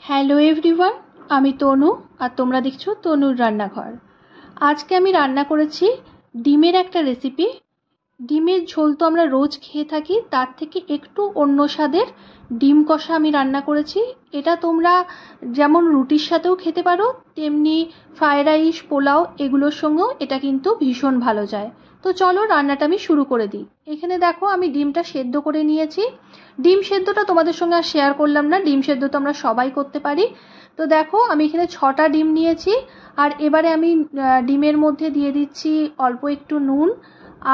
Hello everyone, আমি তনু আর তোমরা দেখছো তনুর রান্নাঘর। আজকে আমি রান্না করেছি ডিমের একটা রেসিপি। ডিমের ঝোল তো আমরা রোজ খেয়ে থাকি, তার থেকে একটু অন্য স্বাদের ডিম কষা আমি রান্না করেছি। এটা তোমরা যেমন রুটির সাথেও খেতে পারো, তেমনি ফ্রায়েড রাইস, পোলাও এগুলোর সঙ্গেও এটা কিন্তু ভীষণ ভালো যায়। তো চলো রান্নাটা আমি শুরু করে দিই। এখানে দেখো আমি ডিমটা সেদ্ধ করে নিয়েছি। ডিম সেদ্ধটা তোমাদের সঙ্গে আর শেয়ার করলাম না, ডিম সেদ্ধ তো আমরা সবাই করতে পারি। তো দেখো আমি এখানে 6টা ডিম নিয়েছি। আর এবারে আমি ডিমের মধ্যে দিয়ে দিচ্ছি অল্প একটু নুন,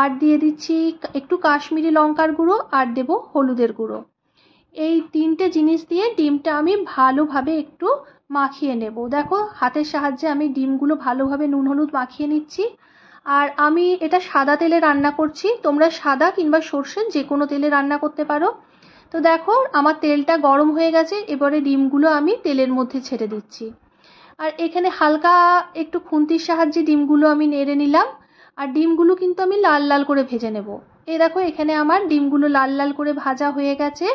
আর দিয়ে দিচ্ছি একটু কাশ্মীরি লঙ্কার গুঁড়ো, আর দেব হলুদের গুঁড়ো। এই 3টে জিনিস দিয়ে ডিমটা আমি ভালোভাবে একটু মাখিয়ে নেব। দেখো হাতের সাহায্যে আমি ডিমগুলো ভালোভাবে নুন হলুদ মাখিয়ে নিচ্ছি। আর আমি এটা সাদা তেলে রান্না করছি, তোমরা সাদা কিংবা সর্ষের যে কোনো তেলে রান্না করতে পারো। তো দেখো আমার তেলটা গরম হয়ে গেছে, এবারে ডিমগুলো আমি তেলের মধ্যে ছেড়ে দিচ্ছি। আর এখানে হালকা একটু খুন্তির সাহায্যে ডিমগুলো আমি নেড়ে নিলাম। আর ডিমগুলো কিন্তু আমি লাল লাল করে ভেজে নেব। এই দেখো এখানে আমার ডিমগুলো লাল লাল করে ভাজা হয়ে গেছে।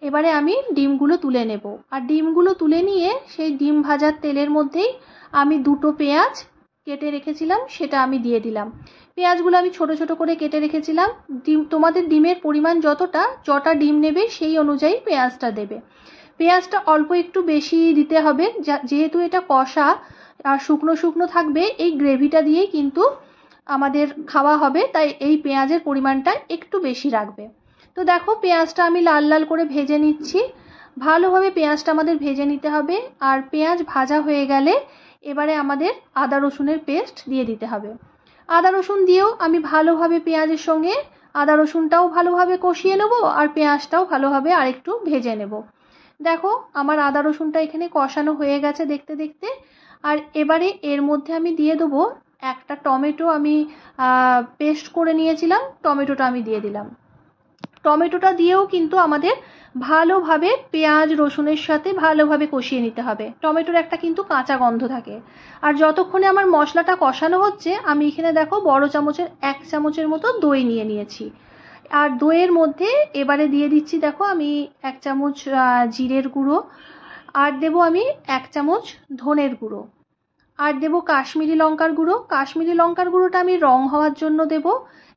এবারে আমি ডিমগুলো তুলে নেব। আর ডিমগুলো তুলে নিয়ে সেই ডিম ভাজার তেলের মধ্যেই আমি 2টো পেঁয়াজ কেটে রেখেছিলাম সেটা আমি দিয়ে দিলাম। পেঁয়াজগুলো আমি ছোট ছোট করে কেটে রেখেছিলাম। তোমাদের ডিমের পরিমাণ যটা ডিম নেবে সেই অনুযায়ী পেঁয়াজটা দেবে। পেঁয়াজটা অল্প একটু বেশি দিতে হবে, যেহেতু এটা কষা আর শুকনো শুকনো থাকবে, এই গ্রেভিটা দিয়েই কিন্তু আমাদের খাওয়া হবে, তাই এই পেঁয়াজের পরিমাণটা একটু বেশি রাখবে। তো দেখো পেঁয়াজটা আমি লাল লাল করে ভেজে নিচ্ছি। ভালোভাবে পেঁয়াজটা আমাদের ভেজে নিতে হবে। আর পেঁয়াজ ভাজা হয়ে গেলে এবারে আমাদের আদা রসুনের পেস্ট দিয়ে দিতে হবে। আদা রসুন দিয়েও আমি ভালোভাবে পেঁয়াজের সঙ্গে আদা রসুনটাও ভালোভাবে কষিয়ে নেব, আর পেঁয়াজটাও ভালোভাবে আরেকটু ভেজে নেব। দেখো আমার আদা রসুনটা এখানে কষানো হয়ে গেছে দেখতে দেখতে। আর এবারে এর মধ্যে আমি দিয়ে দেবো একটা টমেটো, আমি পেস্ট করে নিয়েছিলাম, টমেটোটা আমি দিয়ে দিলাম। টমেটোটা দিয়েও কিন্তু আমাদের ভালোভাবে পেঁয়াজ রসুনের সাথে ভালোভাবে কষিয়ে নিতে হবে। টমেটোর একটা কিন্তু কাঁচা গন্ধ থাকে। আর যতক্ষণে আমার মশলাটা কষানো হচ্ছে, আমি এখানে দেখো বড় চামচের 1 চামচের মতো দই নিয়ে নিয়েছি। আর দইয়ের মধ্যে এবারে দিয়ে দিচ্ছি, দেখো আমি 1 চামচ জিরের গুঁড়ো, আর দেবো আমি 1 চামচ ধনের গুঁড়ো, আর দেবো কাশ্মীরি লঙ্কার গুঁড়ো। কাশ্মীরি লঙ্কার গুঁড়োটা আমি রং হওয়ার জন্য দেব,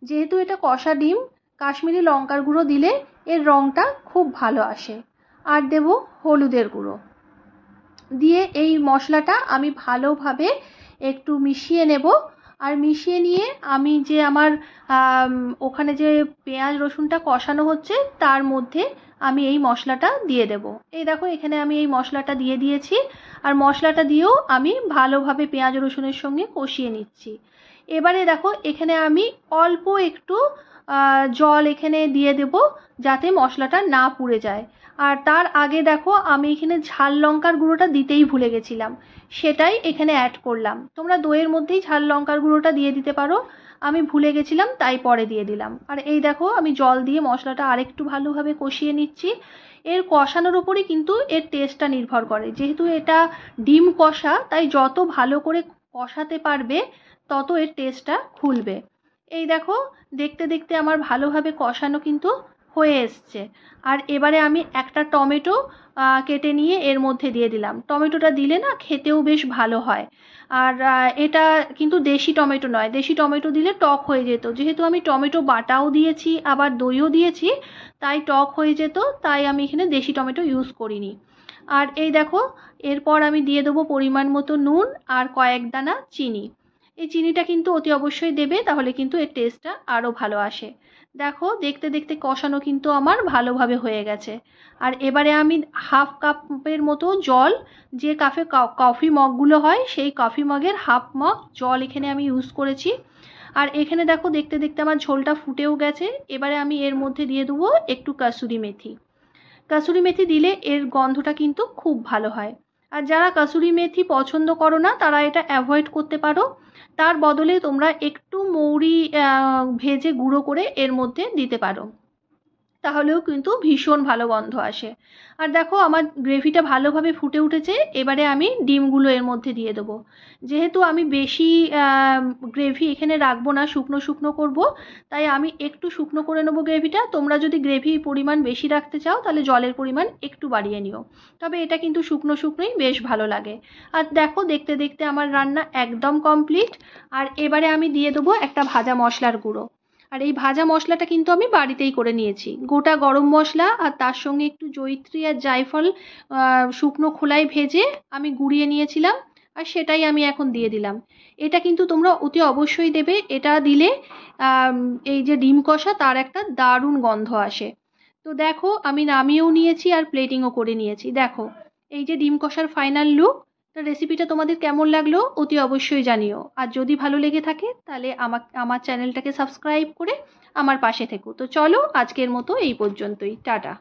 যেহেতু এটা কষা ডিম, কাশ্মীরি লঙ্কার গুঁড়ো দিলে এর রংটা খুব ভালো আসে। আর দেব হলুদের গুঁড়ো দিয়ে এই মশলাটা আমি ভালোভাবে একটু মিশিয়ে নেব। আর মিশিয়ে নিয়ে আমি যে আমার ওখানে যে পেঁয়াজ রসুনটা কষানো হচ্ছে তার মধ্যে আমি এই মশলাটা দিয়ে দেব। এই দেখো এখানে আমি এই মশলাটা দিয়ে দিয়েছি। আর মশলাটা দিয়েও আমি ভালোভাবে পেঁয়াজ রসুনের সঙ্গে কষিয়ে নিচ্ছি। এবারে দেখো এখানে আমি অল্প একটু জল এখানে দিয়ে দেব, যাতে মশলাটা না পুড়ে যায়। আর তার আগে দেখো আমি এখানে ঝাল লঙ্কার গুঁড়োটা দিতেই ভুলে গেছিলাম, সেটাই এখানে অ্যাড করলাম। তোমরা দইয়ের মধ্যেই ঝাল লঙ্কার গুঁড়োটা দিয়ে দিতে পারো, আমি ভুলে গেছিলাম তাই পরে দিয়ে দিলাম। আর এই দেখো আমি জল দিয়ে মশলাটা আরেকটু ভালোভাবে কষিয়ে নিচ্ছি। এর কষানোর উপরই কিন্তু এর টেস্টটা নির্ভর করে, যেহেতু এটা ডিম কষা তাই যত ভালো করে কষাতে পারবে তত এর টেস্টটা খুলবে। এই দেখো দেখতে দেখতে আমার ভালোভাবে কষানো কিন্তু হয়ে এসছে। আর এবারে আমি একটা টমেটো কেটে নিয়ে এর মধ্যে দিয়ে দিলাম। টমেটোটা দিলে না খেতেও বেশ ভালো হয়। আর এটা কিন্তু দেশি টমেটো নয়, দেশি টমেটো দিলে টক হয়ে যেত, যেহেতু আমি টমেটো বাটাও দিয়েছি আবার দইও দিয়েছি, তাই টক হয়ে যেত, তাই আমি এখানে দেশি টমেটো ইউজ করিনি। আর এই দেখো এরপর আমি দিয়ে দেবো পরিমাণ মতো নুন আর কয়েক দানা চিনি। এই চিনিটা কিন্তু অতি অবশ্যই দেবে, তাহলে কিন্তু এর টেস্টটা আরও ভালো আসে। দেখো দেখতে দেখতে কষানো কিন্তু আমার ভালোভাবে হয়ে গেছে। আর এবারে আমি হাফ কাপের মতো জল, যে কাপে কফি মগগুলো হয় সেই কফি মগের হাফ মগ জল এখানে আমি ইউজ করেছি। আর এখানে দেখো দেখতে দেখতে আমার ঝোলটা ফুটেও গেছে। এবারে আমি এর মধ্যে দিয়ে দেবো একটু কাসুরি মেথি। কাসুরি মেথি দিলে এর গন্ধটা কিন্তু খুব ভালো হয়। আর যারা কাসুরি মেথি পছন্দ করো না তারা এটা অ্যাভয়েড করতে পারো, তার বদলে তোমরা একটু মৌরি ভেজে গুঁড়ো করে এর মধ্যে দিতে পারো। তাহলেও কিন্তু ভীষণ ভালো গন্ধ আসে। আর দেখো আমার গ্রেভিটা ভালোভাবে ফুটে উঠেছে। এবারে আমি ডিমগুলো এর মধ্যে দিয়ে দেবো। যেহেতু আমি বেশি গ্রেভি এখানে রাখবো না, শুকনো শুকনো করব, তাই আমি একটু শুকনো করে নেবো গ্রেভিটা। তোমরা যদি গ্রেভির পরিমাণ বেশি রাখতে চাও তাহলে জলের পরিমাণ একটু বাড়িয়ে নিও, তবে এটা কিন্তু শুকনো শুকনোই বেশ ভালো লাগে। আর দেখো দেখতে দেখতে আমার রান্না একদম কমপ্লিট। আর এবারে আমি দিয়ে দেবো একটা ভাজা মশলার গুঁড়ো। আর এই ভাজা মশলাটা কিন্তু আমি বাড়িতেই করে নিয়েছি, গোটা গরম মশলা আর তার সঙ্গে একটু জয়িত্রী আর জায়ফল শুকনো খোলায় ভেজে আমি গুঁড়িয়ে নিয়েছিলাম, আর সেটাই আমি এখন দিয়ে দিলাম। এটা কিন্তু তোমরা অতি অবশ্যই দেবে, এটা দিলে এই যে ডিম কষা তার একটা দারুণ গন্ধ আসে। তো দেখো আমি নামিয়েও নিয়েছি আর প্লেটিংও করে নিয়েছি। দেখো এই যে ডিম কষার ফাইনাল লুক। তো রেসিপিটা তোমাদের কেমন লাগলো অতি অবশ্যই জানিও, আর যদি ভালো লেগে থাকে তাহলে আমার চ্যানেলটাকে সাবস্ক্রাইব করে আমার পাশে থেকো। তো চলো আজকের মতো এই পর্যন্তই, টাটা।